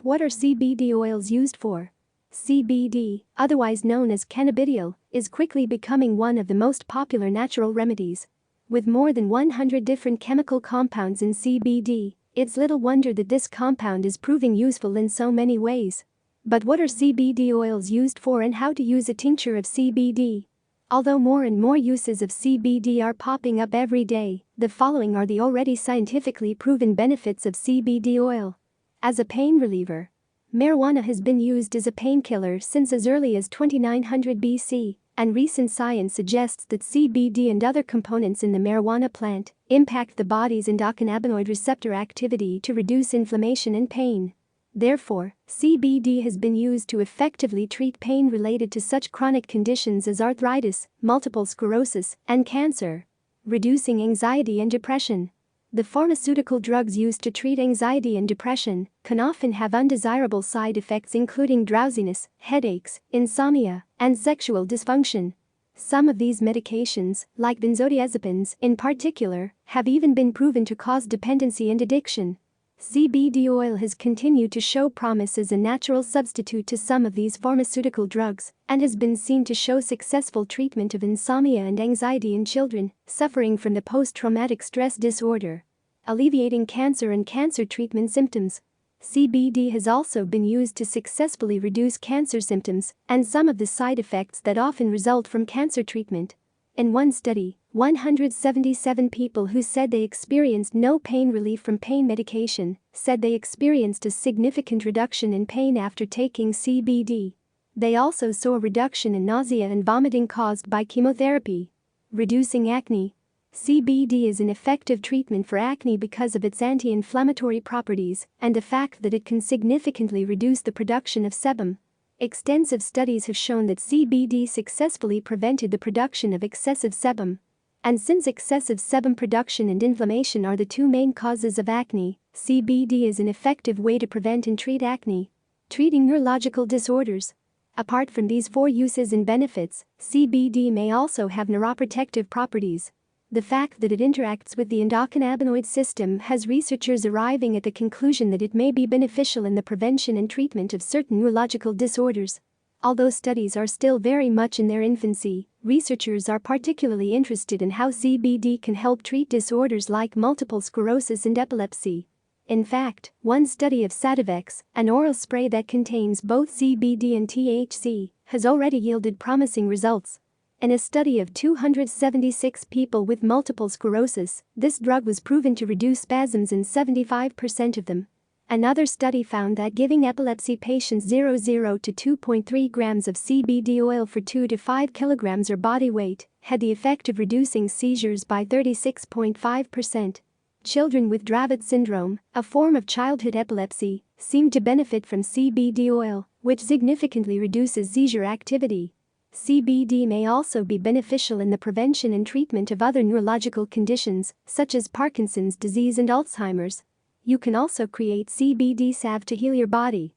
What are CBD oils used for? CBD, otherwise known as cannabidiol, is quickly becoming one of the most popular natural remedies. With more than 100 different chemical compounds in CBD, it's little wonder that this compound is proving useful in so many ways. But what are CBD oils used for and how to use a tincture of CBD? Although more and more uses of CBD are popping up every day, the following are the already scientifically proven benefits of CBD oil. As a pain reliever, marijuana has been used as a painkiller since as early as 2900 BC, and recent science suggests that CBD and other components in the marijuana plant impact the body's endocannabinoid receptor activity to reduce inflammation and pain. Therefore, CBD has been used to effectively treat pain related to such chronic conditions as arthritis, multiple sclerosis, and cancer. Reducing anxiety and depression. The pharmaceutical drugs used to treat anxiety and depression can often have undesirable side effects including drowsiness, headaches, insomnia, and sexual dysfunction. Some of these medications, like benzodiazepines in particular, have even been proven to cause dependency and addiction. CBD oil has continued to show promise as a natural substitute to some of these pharmaceutical drugs and has been seen to show successful treatment of insomnia and anxiety in children suffering from the post-traumatic stress disorder. Alleviating cancer and cancer treatment symptoms. CBD has also been used to successfully reduce cancer symptoms and some of the side effects that often result from cancer treatment. In one study, 177 people who said they experienced no pain relief from pain medication said they experienced a significant reduction in pain after taking CBD. They also saw a reduction in nausea and vomiting caused by chemotherapy. Reducing acne. CBD is an effective treatment for acne because of its anti-inflammatory properties and the fact that it can significantly reduce the production of sebum. Extensive studies have shown that CBD successfully prevented the production of excessive sebum. And since excessive sebum production and inflammation are the two main causes of acne, CBD is an effective way to prevent and treat acne. Treating neurological disorders. Apart from these four uses and benefits, CBD may also have neuroprotective properties. The fact that it interacts with the endocannabinoid system has researchers arriving at the conclusion that it may be beneficial in the prevention and treatment of certain neurological disorders. Although studies are still very much in their infancy, researchers are particularly interested in how CBD can help treat disorders like multiple sclerosis and epilepsy. In fact, one study of Sativex, an oral spray that contains both CBD and THC, has already yielded promising results. In a study of 276 people with multiple sclerosis, this drug was proven to reduce spasms in 75% of them. Another study found that giving epilepsy patients 0 to 2.3 grams of CBD oil for 2 to 5 kilograms or body weight had the effect of reducing seizures by 36.5%. Children with Dravet syndrome, a form of childhood epilepsy, seemed to benefit from CBD oil, which significantly reduces seizure activity. CBD may also be beneficial in the prevention and treatment of other neurological conditions, such as Parkinson's disease and Alzheimer's. You can also create CBD salve to heal your body.